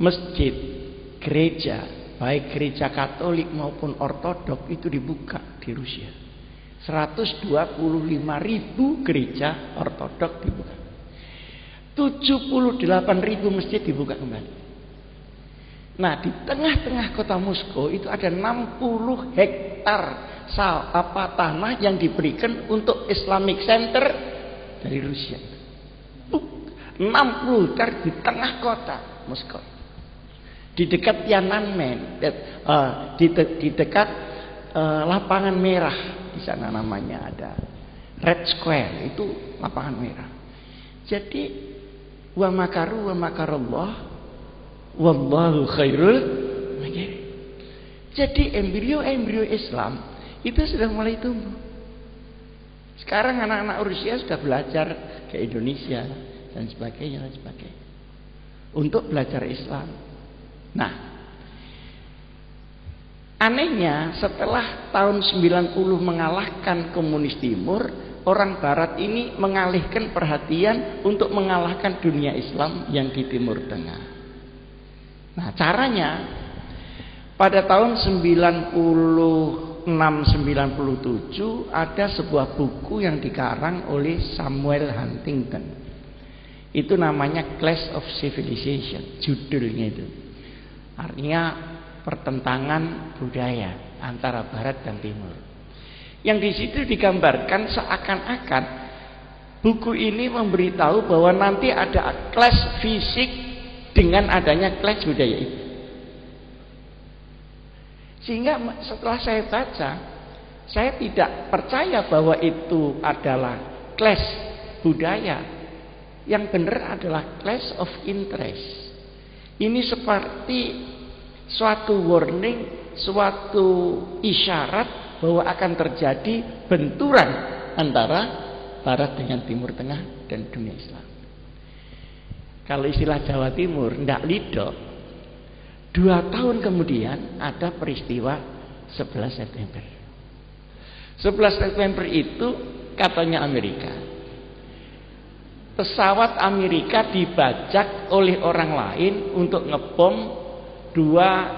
masjid, gereja, baik gereja Katolik maupun Ortodok itu dibuka di Rusia. 125.000 gereja Ortodok dibuka. 78.000 masjid dibuka kembali. Nah, di tengah-tengah kota Moskow itu ada 60 hektar tanah yang diberikan untuk Islamic Center dari Rusia. 60 hektar di tengah kota Moskow. Di dekat Tiananmen, di dekat lapangan merah, di sana namanya ada Red Square, itu lapangan merah. Jadi wa makaru wa makarallah wallahu khairul makirin. Jadi embrio Islam itu sudah mulai tumbuh. Sekarang anak-anak Rusia sudah belajar ke Indonesia dan sebagainya untuk belajar Islam. Nah, anehnya setelah tahun 90 mengalahkan komunis timur, orang barat ini mengalihkan perhatian untuk mengalahkan dunia Islam yang di Timur Tengah. Nah, caranya pada tahun 96-97 ada sebuah buku yang dikarang oleh Samuel Huntington. Itu namanya Clash of Civilization, judulnya itu. Artinya pertentangan budaya antara barat dan timur. Yang di situ digambarkan seakan-akan buku ini memberitahu bahwa nanti ada clash fisik dengan adanya clash budaya itu. Sehingga setelah saya baca, saya tidak percaya bahwa itu adalah clash budaya. Yang benar adalah clash of interest. Ini seperti suatu warning, suatu isyarat bahwa akan terjadi benturan antara barat dengan timur tengah dan dunia Islam. Kalau istilah Jawa Timur, ndak lido. 2 tahun kemudian ada peristiwa 11 September. 11 September itu katanya Amerika. Pesawat Amerika dibajak oleh orang lain untuk ngebom dua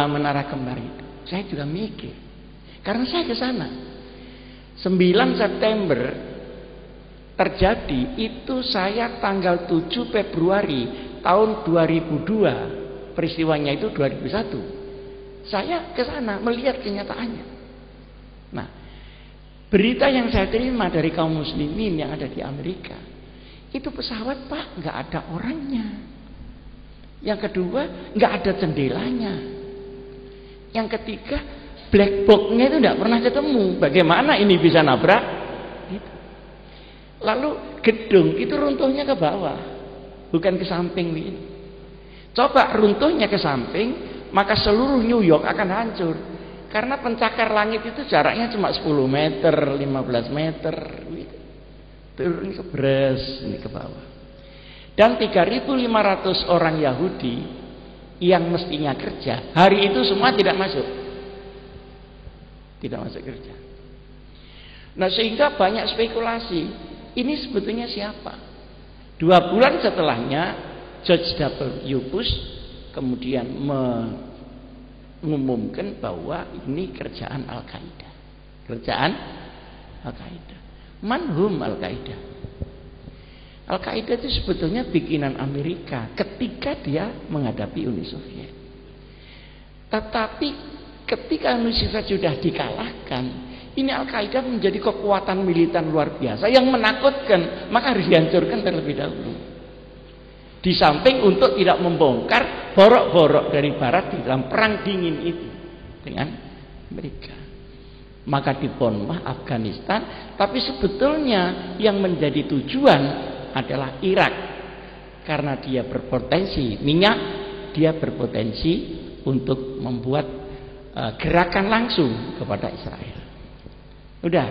menara kembar itu. Saya juga mikir, karena saya ke sana. 9 September terjadi itu, saya tanggal 7 Februari tahun 2002, peristiwanya itu 2001. Saya ke sana melihat kenyataannya. Nah, berita yang saya terima dari kaum muslimin yang ada di Amerika, itu pesawat Pak nggak ada orangnya. Yang kedua nggak ada jendelanya. Yang ketiga black box-nya itu nggak pernah ketemu. Bagaimana ini bisa nabrak? Gitu. Lalu gedung itu runtuhnya ke bawah, bukan ke samping ini. Coba runtuhnya ke samping, maka seluruh New York akan hancur. Karena pencakar langit itu jaraknya cuma 10 meter, 15 meter gitu. Turun ke bres, ini ke bawah. Dan 3.500 orang Yahudi yang mestinya kerja, hari itu semua tidak masuk. Tidak masuk kerja. Nah, sehingga banyak spekulasi. Ini sebetulnya siapa? 2 bulan setelahnya George W. Bush kemudian mengumumkan bahwa ini kerjaan Al-Qaeda. Kerjaan Al-Qaeda. Manhum Al-Qaeda. Al-Qaeda itu sebetulnya bikinan Amerika ketika dia menghadapi Uni Soviet. Tetapi ketika Uni Soviet sudah dikalahkan, ini Al-Qaeda menjadi kekuatan militer luar biasa yang menakutkan, maka harus dihancurkan terlebih dahulu. Di samping untuk tidak membongkar borok-borok dari barat di dalam perang dingin itu dengan Amerika. Maka dibunuhlah Afghanistan, tapi sebetulnya yang menjadi tujuan adalah Irak. Karena dia berpotensi minyak, dia berpotensi untuk membuat gerakan langsung kepada Israel. Udah,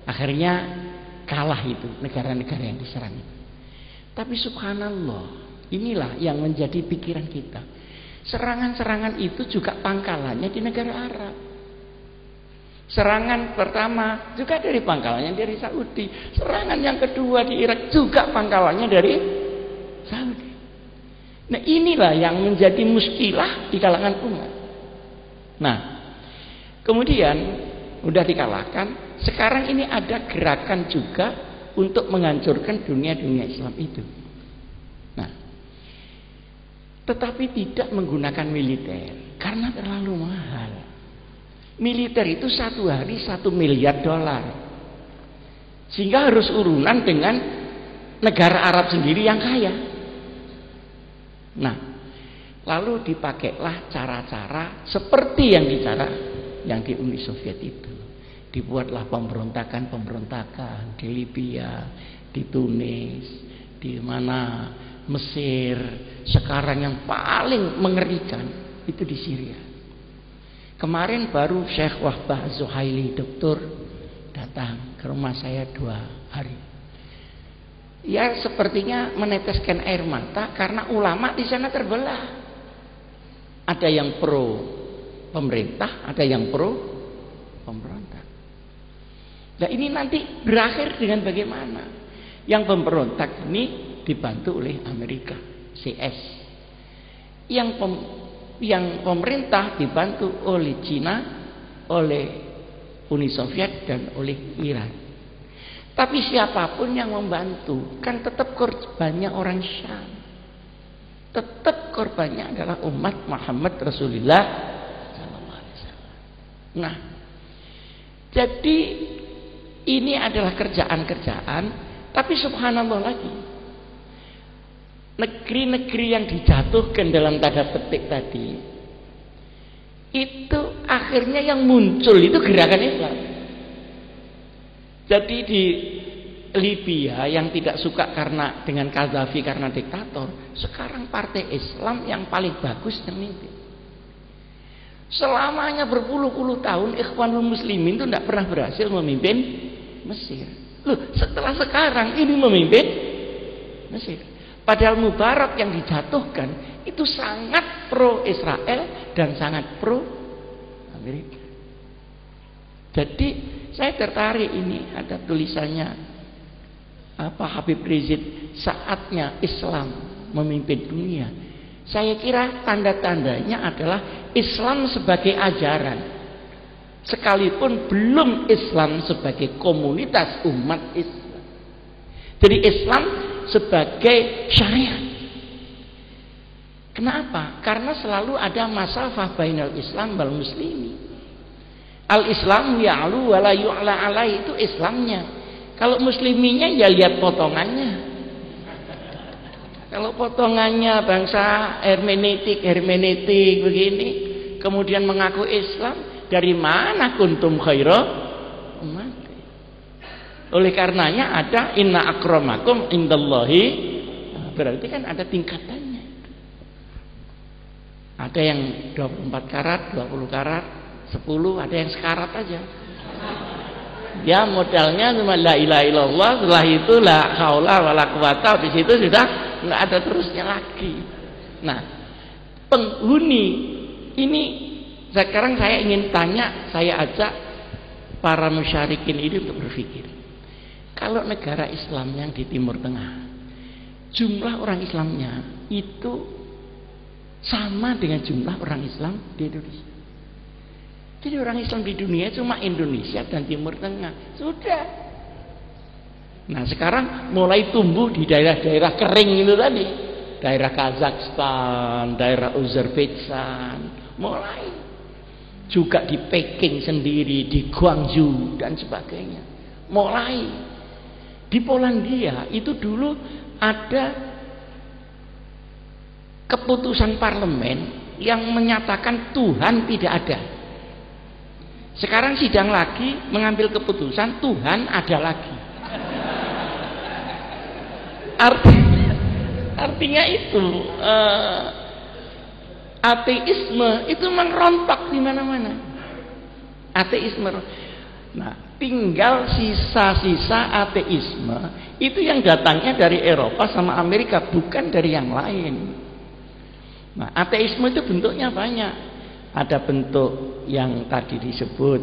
akhirnya kalah itu negara-negara yang diserang itu. Tapi subhanallah, inilah yang menjadi pikiran kita. Serangan-serangan itu juga pangkalannya di negara Arab. Serangan pertama juga dari pangkalannya dari Saudi. Serangan yang kedua di Irak juga pangkalannya dari Saudi. Nah inilah yang menjadi muskilah di kalangan umat. Nah kemudian udah dikalahkan, sekarang ini ada gerakan juga untuk menghancurkan dunia Islam itu. Nah tetapi tidak menggunakan militer karena terlalu mahal. Militer itu satu hari $1 miliar, sehingga harus urunan dengan negara Arab sendiri yang kaya. Nah, lalu dipakailah cara-cara seperti yang di Uni Soviet itu. Dibuatlah pemberontakan di Libya, di Tunis, di mana Mesir. Sekarang yang paling mengerikan itu di Syria. Kemarin baru Syekh Wahbah Zuhaili doktor datang ke rumah saya 2 hari. Ya sepertinya meneteskan air mata karena ulama di sana terbelah. Ada yang pro pemerintah, ada yang pro pemberontak. Nah ini nanti berakhir dengan bagaimana? Yang pemberontak ini dibantu oleh Amerika, CS. Yang pemerintah dibantu oleh Cina, oleh Uni Soviet dan oleh Iran. Tapi siapapun yang membantu kan tetap korbannya orang Syam. Tetap korbannya adalah umat Muhammad Rasulullah SAW. Nah, jadi ini adalah kerjaan-kerjaan. Tapi subhanallah lagi, negeri-negeri yang dijatuhkan dalam tanda petik tadi, itu akhirnya yang muncul itu gerakan Islam. Jadi di Libya yang tidak suka karena dengan Gaddafi karena diktator, sekarang partai Islam yang paling bagus yang memimpin. Selamanya berpuluh-puluh tahun Ikhwanul Muslimin itu tidak pernah berhasil memimpin Mesir. Loh, setelah sekarang ini memimpin Mesir. Padahal Mubarak yang dijatuhkan itu sangat pro Israel dan sangat pro Amerika. Jadi saya tertarik ini ada tulisannya Habib Rizieq, saatnya Islam memimpin dunia. Saya kira tanda-tandanya adalah Islam sebagai ajaran, sekalipun belum Islam sebagai komunitas umat Islam. Jadi Islam sebagai syariat. Kenapa? Karena selalu ada masafah bainal Islam wal muslimi. Al-Islam ya'lu wa la yu'la alai, itu Islamnya. Kalau musliminya ya lihat potongannya. Kalau potongannya bangsa hermeneutik begini, kemudian mengaku Islam, dari mana kuntum khaira umat? Oleh karenanya ada inna akramakum indallahi, berarti kan ada tingkatannya. Ada yang 24 karat, 20 karat, 10, ada yang sekarat aja. Ya modalnya cuma la ilaha illallah, setelah itu la haula wala quwata, di situ sudah enggak ada terusnya lagi. Nah, penghuni ini sekarang saya ingin tanya, saya ajak para musyarikin ini untuk berpikir. Kalau negara Islam yang di Timur Tengah, jumlah orang Islamnya itu sama dengan jumlah orang Islam di Indonesia. Jadi orang Islam di dunia cuma Indonesia dan Timur Tengah. Sudah. Nah sekarang mulai tumbuh di daerah-daerah kering itu tadi. Daerah Kazakhstan, daerah Uzbekistan. Mulai. Juga di Peking sendiri, di Guangzhou dan sebagainya. Mulai. Di Polandia itu dulu ada keputusan parlemen yang menyatakan Tuhan tidak ada. Sekarang sidang lagi mengambil keputusan Tuhan ada lagi. Artinya itu ateisme itu merontok di mana-mana. Ateisme. Nah, tinggal sisa-sisa ateisme itu yang datangnya dari Eropa sama Amerika, bukan dari yang lain. Nah, ateisme itu bentuknya banyak. Ada bentuk yang tadi disebut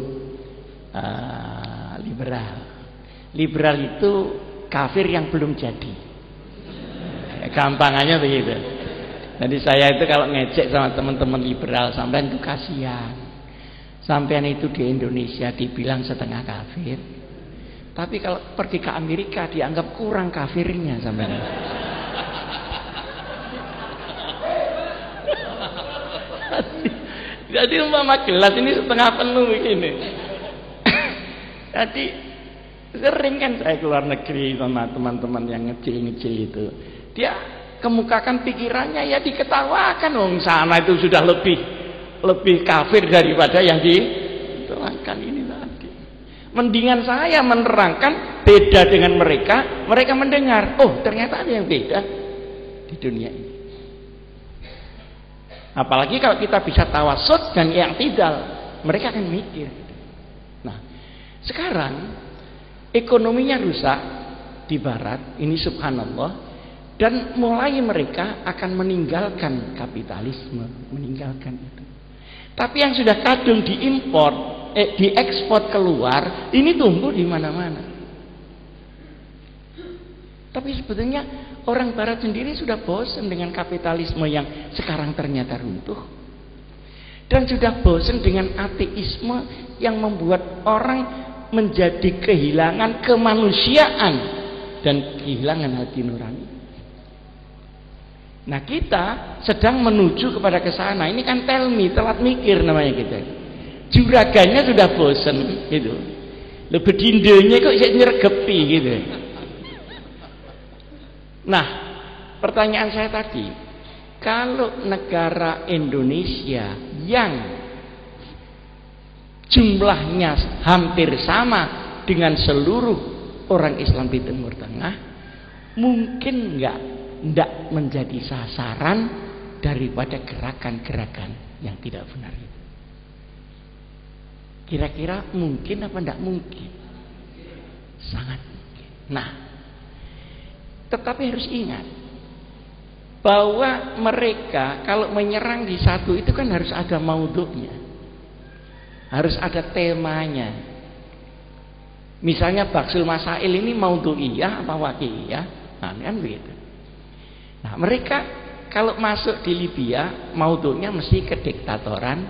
liberal. Liberal itu kafir yang belum jadi. Gampangannya begitu. Jadi saya itu kalau ngecek sama teman-teman liberal, sampean itu kasihan. Sampean itu di Indonesia dibilang setengah kafir, tapi kalau pergi ke Amerika dianggap kurang kafirnya sampean. Jadi umpama gelas ini setengah penuh begini. Jadi sering kan saya keluar negeri sama teman-teman yang ngecil-ngecil itu, dia kemukakan pikirannya ya diketawakan, wong sana itu sudah lebih kafir daripada yang diterangkan ini tadi. Mendingan saya menerangkan beda dengan mereka, mereka mendengar, oh ternyata ada yang beda di dunia ini. Apalagi kalau kita bisa tawasud dan i'tidal, mereka akan mikir. Nah, sekarang ekonominya rusak di barat, ini subhanallah, dan mulai mereka akan meninggalkan kapitalisme, meninggalkan itu. Tapi yang sudah kadung diimpor, diekspor keluar, ini tumbuh di mana-mana. Tapi sebetulnya orang barat sendiri sudah bosan dengan kapitalisme yang sekarang ternyata runtuh. Dan sudah bosan dengan ateisme yang membuat orang menjadi kehilangan kemanusiaan dan kehilangan hati nurani. Nah, kita sedang menuju kepada kesana. Ini kan tell me, telat mikir namanya kita. Juraganya sudah bosan gitu. Lebih dindonya kok saya nyergepi gitu. Nah, pertanyaan saya tadi, kalau negara Indonesia yang jumlahnya hampir sama dengan seluruh orang Islam di Timur Tengah, mungkin tidak menjadi sasaran daripada gerakan-gerakan yang tidak benar itu. Kira-kira mungkin apa tidak mungkin? Sangat mungkin. Nah, tetapi harus ingat bahwa mereka kalau menyerang di satu itu kan harus ada maudhu'nya, harus ada temanya. Misalnya Baksul Masail ini maudhu'iyah apa waqi'iyah, nah kan begitu. Nah, mereka kalau masuk di Libya maudhu'nya mesti kediktatoran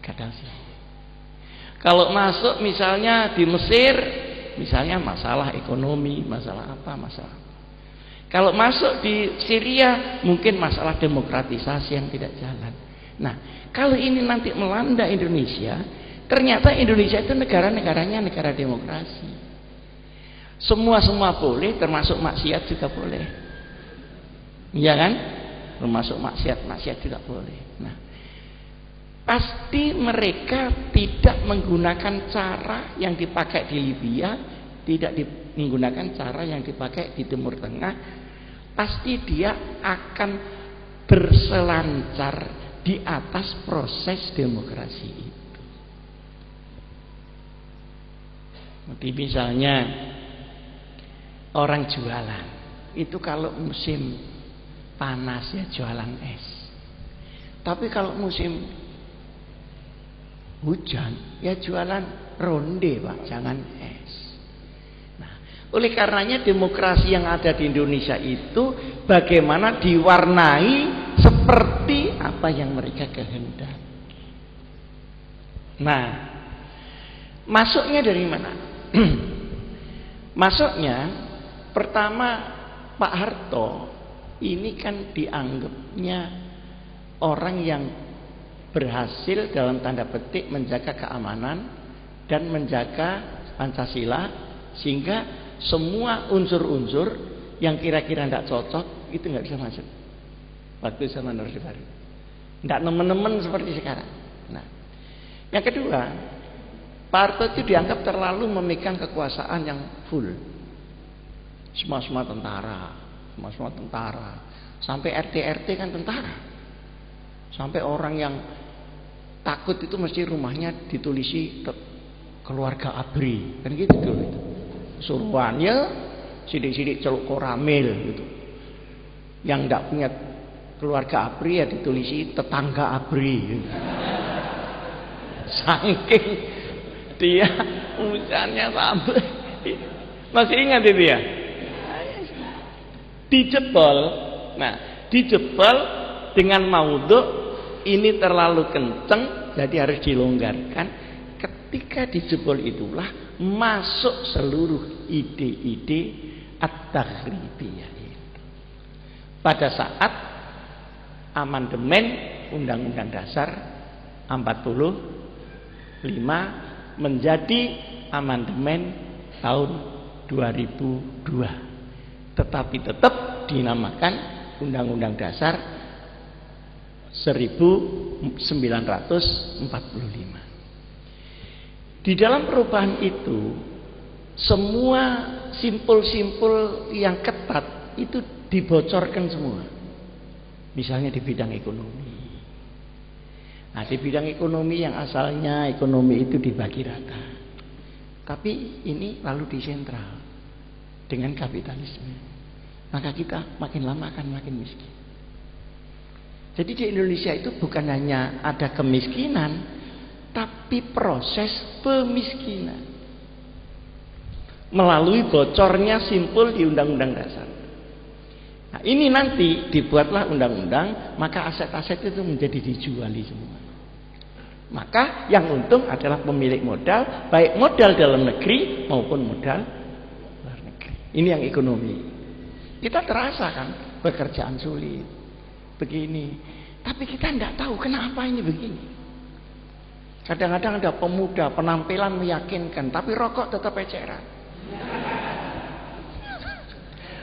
Gaddafi. Kalau masuk misalnya di Mesir, misalnya masalah ekonomi, masalah apa, masalah. Kalau masuk di Syria, mungkin masalah demokratisasi yang tidak jalan. Nah, kalau ini nanti melanda Indonesia, ternyata Indonesia itu negara-negaranya negara demokrasi. Semua boleh, termasuk maksiat juga boleh. Iya kan? Termasuk maksiat juga boleh. Nah, pasti mereka tidak menggunakan cara yang dipakai di Libya, tidak menggunakan cara yang dipakai di Timur Tengah. Pasti dia akan berselancar di atas proses demokrasi itu. Jadi misalnya orang jualan itu kalau musim panas ya jualan es, tapi kalau musim hujan ya jualan ronde Pak, jangan es. Nah, oleh karenanya demokrasi yang ada di Indonesia itu bagaimana diwarnai seperti apa yang mereka kehendaki. Nah, masuknya dari mana? Masuknya pertama, Pak Harto ini kan dianggapnya orang yang berhasil dalam tanda petik menjaga keamanan dan menjaga Pancasila, sehingga semua unsur-unsur yang kira-kira tidak cocok itu nggak bisa masuk waktu zaman Orde Baru, tidak nemen-nemen seperti sekarang. Nah, yang kedua, Pak Harto itu dianggap terlalu memegang kekuasaan yang full, semua tentara, sampai RT kan tentara. Sampai orang yang takut itu mesti rumahnya ditulisi keluarga ABRI, kan gitu dulu itu. Suruhannya sidik-sidik celuk koramil gitu. Yang tidak punya keluarga ABRI ya ditulisi tetangga ABRI gitu. Saking dia urusannya sampai masih ingat itu ya? dijebol. Nah, dijebol dengan maudhu ini terlalu kenceng, jadi harus dilonggarkan. Ketika dijebol itulah masuk seluruh ide-ide at-taghribiyah. Pada saat amandemen Undang-Undang Dasar 45 menjadi amandemen tahun 2002, tetapi tetap dinamakan Undang-Undang Dasar 1945. Di dalam perubahan itu semua simpul-simpul yang ketat itu dibocorkan semua. Misalnya di bidang ekonomi. Nah, di bidang ekonomi yang asalnya ekonomi itu dibagi rata, tapi ini lalu disentral dengan kapitalisme. Maka kita makin lama akan makin miskin. Jadi di Indonesia itu bukan hanya ada kemiskinan, tapi proses pemiskinan melalui bocornya simpul di Undang-Undang Dasar. Nah, ini nanti dibuatlah undang-undang, maka aset-aset itu menjadi dijuali semua. Maka yang untung adalah pemilik modal, baik modal dalam negeri maupun modal luar negeri. Ini yang ekonomi. Kita terasa kan pekerjaan sulit, begini. Tapi kita tidak tahu kenapa ini begini. Kadang-kadang ada pemuda penampilan meyakinkan, tapi rokok tetap eceran.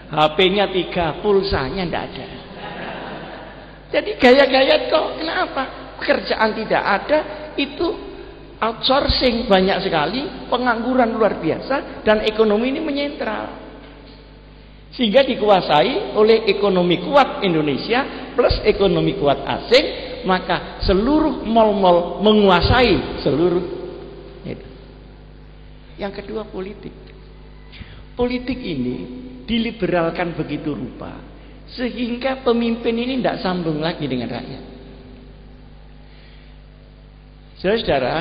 HP-nya 3, pulsanya tidak ada. Jadi gaya-gaya kok kenapa? Pekerjaan tidak ada, itu outsourcing banyak sekali, pengangguran luar biasa, dan ekonomi ini menyentral. Sehingga dikuasai oleh ekonomi kuat Indonesia plus ekonomi kuat asing, maka seluruh mal-mal menguasai seluruh itu. Yang kedua, politik. Politik ini diliberalkan begitu rupa sehingga pemimpin ini tidak sambung lagi dengan rakyat. Saudara-saudara,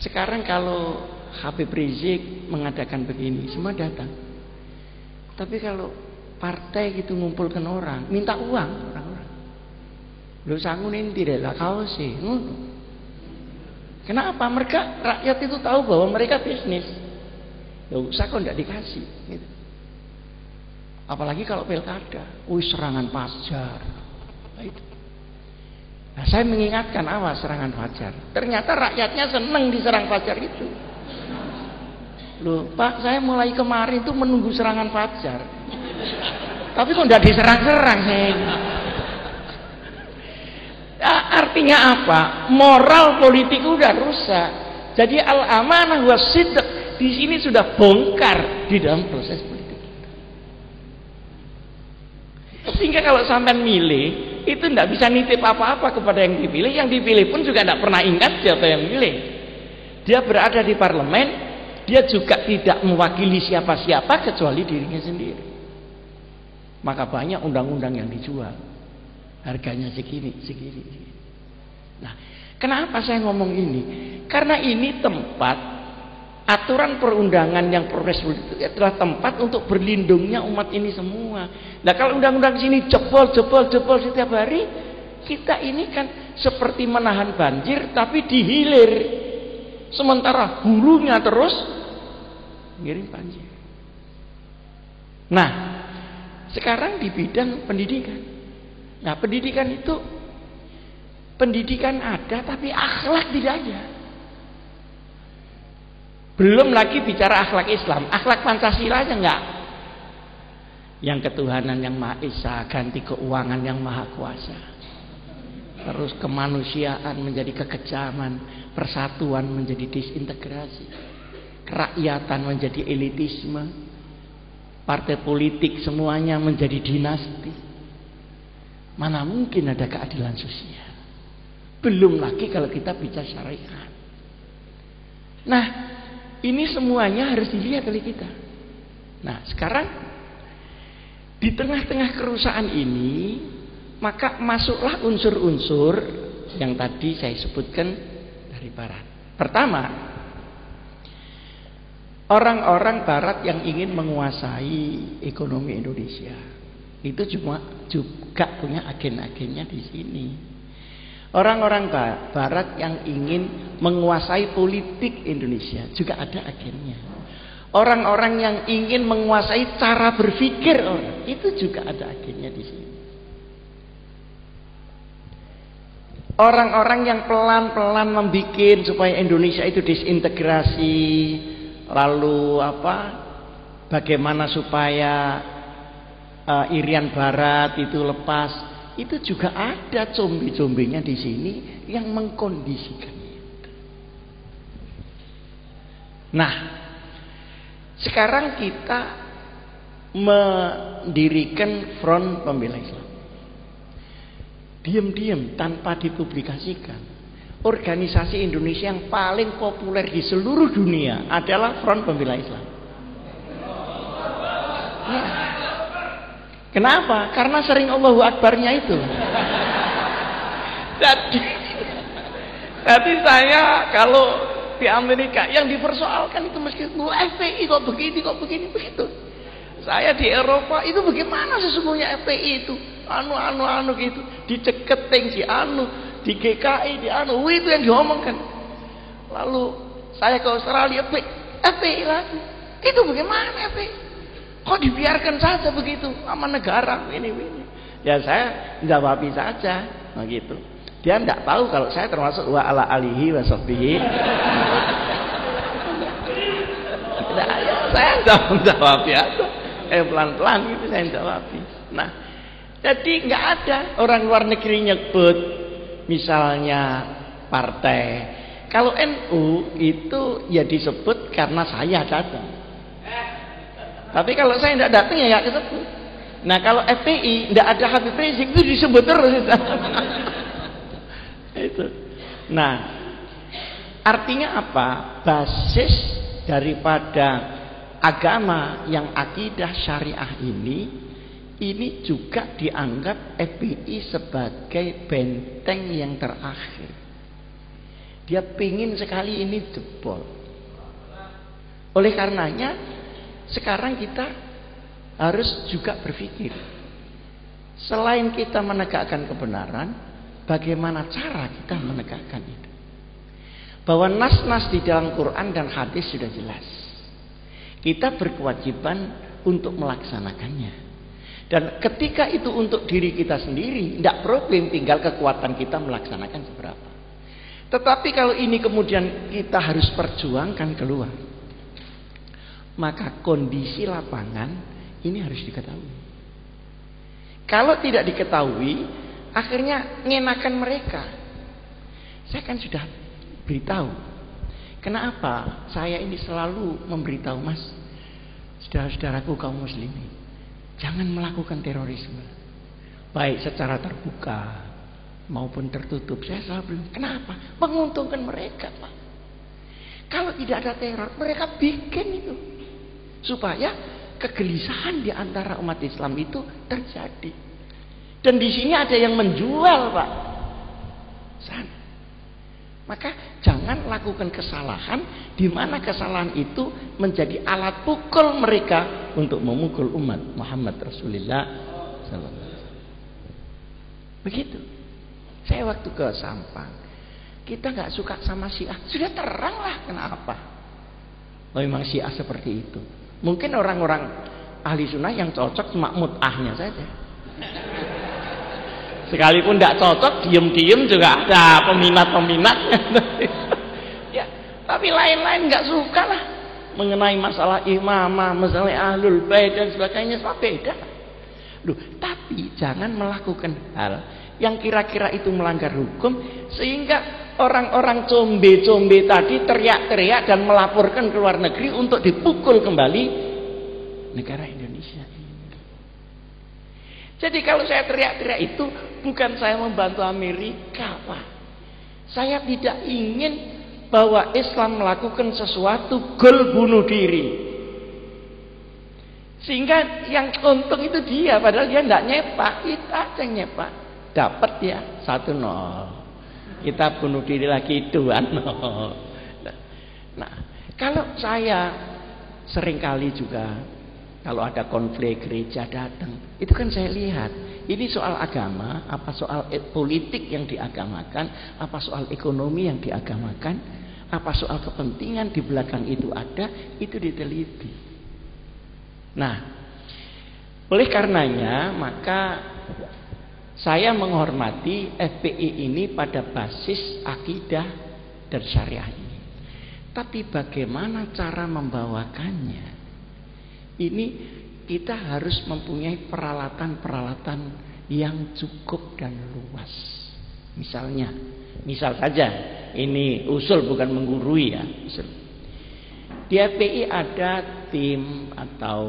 sekarang kalau Habib Rizik mengadakan begini, semua datang. Tapi kalau partai gitu ngumpulkan orang, minta uang orang-orang. Lu sangunin tidak lah kau sih. Kenapa? Mereka rakyat itu tahu bahwa mereka bisnis. Ya usah kok tidak dikasih gitu. Apalagi kalau pilkada, serangan Fajar. Nah, itu. Nah, saya mengingatkan, awas serangan Fajar. Ternyata rakyatnya senang diserang Fajar itu. Loh, Pak, saya mulai kemarin itu menunggu serangan Fajar. Tapi kok tidak diserang-serang saya ini. Artinya apa? Moral politik udah rusak. Jadi al-amanah was-sidq di sini sudah bongkar di dalam proses politik. Sehingga kalau sampai milih itu tidak bisa nitip apa-apa kepada yang dipilih. Yang dipilih pun juga tidak pernah ingat siapa yang milih. Dia berada di parlemen, dia juga tidak mewakili siapa-siapa kecuali dirinya sendiri. Maka banyak undang-undang yang dijual, harganya segini. Nah, kenapa saya ngomong ini? Karena ini tempat aturan perundangan yang progres itu adalah tempat untuk berlindungnya umat ini semua. Nah, kalau undang-undang sini jebol setiap hari, kita ini kan seperti menahan banjir tapi dihilir. Sementara hulunya terus ngirim banjir. Nah, sekarang di bidang pendidikan. Nah, pendidikan itu pendidikan ada tapi akhlak tidak ada. Belum lagi bicara akhlak Islam, akhlak Pancasila aja enggak. Yang ketuhanan yang Maha Esa ganti keuangan yang Maha Kuasa. Terus kemanusiaan menjadi kekejaman, persatuan menjadi disintegrasi, kerakyatan menjadi elitisme, partai politik semuanya menjadi dinasti. Mana mungkin ada keadilan sosial? Belum lagi kalau kita bicara syariat. Nah, ini semuanya harus dilihat oleh kita. Nah, sekarang di tengah-tengah kerusakan ini, maka masuklah unsur-unsur yang tadi saya sebutkan dari barat. Pertama, Orang-orang barat yang ingin menguasai ekonomi Indonesia itu juga punya agen-agennya di sini. Orang-orang barat yang ingin menguasai politik Indonesia juga ada agennya. Orang-orang yang ingin menguasai cara berpikir orang itu juga ada agennya di sini. Orang-orang yang pelan-pelan membuat supaya Indonesia itu disintegrasi, lalu bagaimana supaya Irian Barat itu lepas, itu juga ada zombie-zombinya di sini yang mengkondisikan itu. Nah, sekarang kita mendirikan Front Pembela Islam. Diam-diam tanpa dipublikasikan. Organisasi Indonesia yang paling populer di seluruh dunia adalah Front Pembela Islam. Ya. Kenapa? Karena sering Allahu Akbarnya itu. Jadi saya kalau di Amerika yang dipersoalkan itu meskipun FPI kok begini begitu. Saya di Eropa itu bagaimana sesungguhnya FPI itu anu gitu, diceketing si anu, di GKI di anu, itu yang diomongkan. Lalu saya ke Australia, FPI lagi. Itu bagaimana FPI? Kok dibiarkan saja begitu sama negara ini. Ya saya jawabi saja begitu. Dia tidak tahu kalau saya termasuk wa ala alihi wa sahbihi. Saya jawab ya. Pelan-pelan gitu saya jawab. Nah, jadi nggak ada orang luar negeri nyebut misalnya partai. Kalau NU itu ya disebut karena saya datang. Tapi kalau saya tidak datang ya nggak disebut. Nah kalau FPI tidak ada Habib Rizik itu disebut terus. Itu. Nah, artinya apa? Basis daripada agama yang akidah syariah ini juga dianggap FPI sebagai benteng yang terakhir. Dia pingin sekali ini jebol. Oleh karenanya sekarang kita harus juga berpikir, selain kita menegakkan kebenaran, bagaimana cara kita menegakkan itu. Bahwa nas-nas di dalam Quran dan hadis sudah jelas. Kita berkewajiban untuk melaksanakannya. Dan ketika itu untuk diri kita sendiri, tidak problem, tinggal kekuatan kita melaksanakan seberapa. Tetapi kalau ini kemudian kita harus perjuangkan keluar, maka kondisi lapangan ini harus diketahui. Kalau tidak diketahui, akhirnya ngenakan mereka. Saya kan sudah beritahu. Kenapa saya ini selalu memberitahu, Mas, saudara-saudaraku kaum muslimin, jangan melakukan terorisme, baik secara terbuka maupun tertutup. Saya selalu bilang, kenapa? Menguntungkan mereka, Pak. Kalau tidak ada teror, mereka bikin itu supaya kegelisahan di antara umat Islam itu terjadi. Dan di sini ada yang menjual, Pak. Sana. Maka jangan lakukan kesalahan di mana kesalahan itu menjadi alat pukul mereka untuk memukul umat Muhammad Rasulullah SAW. Begitu. Saya waktu ke Sampang, kita nggak suka sama Syiah, sudah terang lah kenapa. Memang Syiah seperti itu. Mungkin orang-orang ahli sunnah yang cocok cuma mut'ahnya saja. Sekalipun tidak cocok, diem-diem juga ada peminat-peminatnya. Ya, tapi lain-lain nggak suka lah mengenai masalah imamah, masalah ahlul bait dan sebagainya, semua beda. Loh, tapi jangan melakukan hal yang kira-kira itu melanggar hukum sehingga orang-orang combe-combe tadi teriak-teriak dan melaporkan ke luar negeri untuk dipukul kembali negara Indonesia. Jadi kalau saya teriak-teriak itu bukan saya membantu Amerika, Pak. Saya tidak ingin bahwa Islam melakukan sesuatu gol bunuh diri, sehingga yang untung itu dia, padahal dia tidak nyepak. Kita aja yang nyepak, dapat ya 1-0. Kita bunuh diri lagi 2-0. Nah, kalau saya seringkali juga kalau ada konflik gereja datang, itu kan saya lihat ini soal agama, apa soal politik yang diagamakan, apa soal ekonomi yang diagamakan, apa soal kepentingan di belakang itu ada, itu diteliti. Nah, oleh karenanya maka saya menghormati FPI ini pada basis akidah dan syariah ini. Tapi bagaimana cara membawakannya? Ini kita harus mempunyai peralatan-peralatan yang cukup dan luas. Misal saja, ini usul bukan menggurui ya. Usul. Di FPI ada tim atau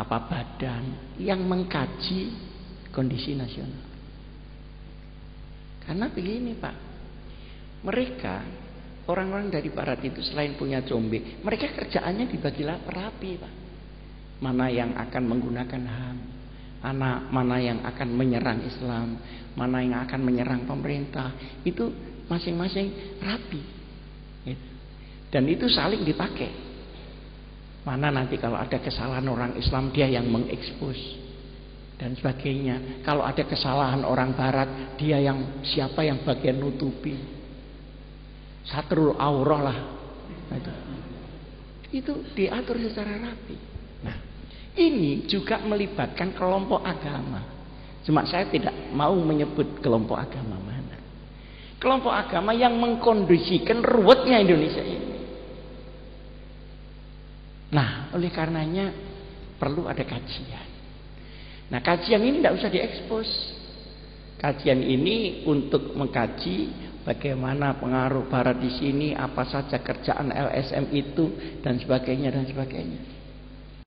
badan yang mengkaji kondisi nasional. Karena begini Pak, mereka orang-orang dari barat itu selain punya combe, mereka kerjaannya dibagi rapi Pak. Mana yang akan menggunakan HAM, mana yang akan menyerang Islam, mana yang akan menyerang pemerintah, itu masing-masing rapi. Dan itu saling dipakai. Mana nanti kalau ada kesalahan orang Islam dia yang mengekspos dan sebagainya. Kalau ada kesalahan orang barat dia yang siapa yang bagian nutupi. Satrul aurah lah. Itu diatur secara rapi. Nah, ini juga melibatkan kelompok agama. Cuma saya tidak mau menyebut kelompok agama mana. Kelompok agama yang mengkondisikan ruwetnya Indonesia ini. Nah, oleh karenanya perlu ada kajian. Nah, kajian ini tidak usah diekspos. Kajian ini untuk mengkaji bagaimana pengaruh barat di sini, apa saja kerjaan LSM itu dan sebagainya dan sebagainya.